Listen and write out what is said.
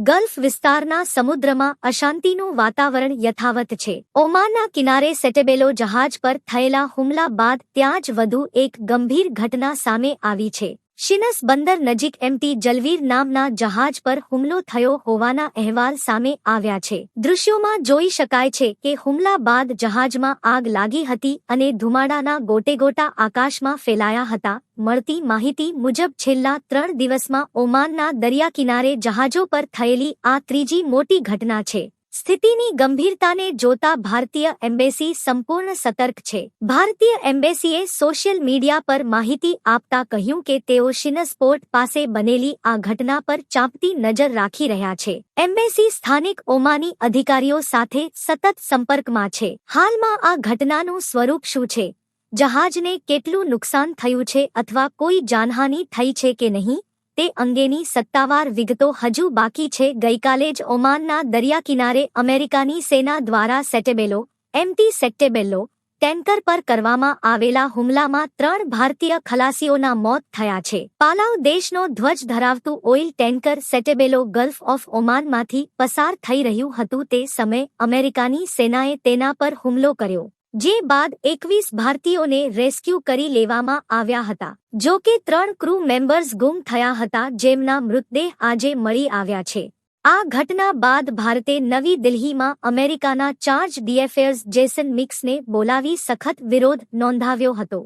Gulf વિસ્તારના સમુદ્રમાં અશાંતિનું વાતાવરણ યથાવત છે. ઓમાનના કિનારે સેટેબેલો જહાજ પર થયેલા હુમલા બાદ ત્યાં જ વધુ એક ગંભીર ઘટના સામે આવી છે. શિનસ બંદર નજીક એમટી જલવીર નામના જહાજ પર હુમલો થયો હોવાના અહેવાલ સામે આવ્યા છે. દૃશ્યોમાં જોઈ શકાય છે કે હુમલા બાદ જહાજમાં આગ લાગી હતી અને ધુમાડાના ગોટેગોટા આકાશમાં ફેલાયા હતા. મળતી માહિતી મુજબ છેલ્લા 3 દિવસમાં ઓમાનના દરિયાકિનારે જહાજો પર થયેલી આ ત્રીજી મોટી ઘટના છે. સ્થિતિની ગંભીરતાને જોતા ભારતીય એમ્બેસી સંપૂર્ણ સતર્ક છે. ભારતીય એમ્બેસીએ સોશિયલ મીડિયા પર માહિતી આપતા કહ્યું કે તેઓ શિનસ પોર્ટ પાસે બનેલી આ ઘટના પર ચાંપતી નજર રાખી રહ્યા છે. એમ્બેસી સ્થાનિક ઓમાની અધિકારીઓ સાથે સતત સંપર્કમાં છે. હાલમાં આ ઘટનાનું સ્વરૂપ શું છે, જહાજને કેટલું નુકસાન થયું છે અથવા કોઈ જાનહાનિ થઈ છે કે નહીં, તે અંગેની સત્તાવાર વિગતો હજુ બાકી છે. ગઈકાલે જ ઓમાનના દરિયાકિનારે અમેરિકાની સેના દ્વારા એમટી સેટેબેલો ટેન્કર પર કરવામાં આવેલા હુમલામાં 3 ભારતીય ખલાસીઓના મોત થયા છે. પાલાવ દેશનો ધ્વજ ધરાવતું ઓઇલ ટેન્કર સેટેબેલો ગલ્ફ ઓફ ઓમાનમાંથી પસાર થઈ રહ્યું હતું તે સમયે અમેરિકાની સેનાએ તેના પર હુમલો કર્યો, જે બાદ 21 ભારતીયોને રેસ્ક્યુ કરી લેવામાં આવ્યા હતા. જો કે 3 ક્રૂ મેમ્બર્સ ગુમ થયા હતા, જેમના મૃતદેહ આજે મળી આવ્યા છે. આ ઘટના બાદ ભારતે નવી દિલ્હીમાં અમેરિકાના ચાર્જ ડીએફેર્સ જેસન મિક્સને બોલાવી સખત વિરોધ નોંધાવ્યો હતો.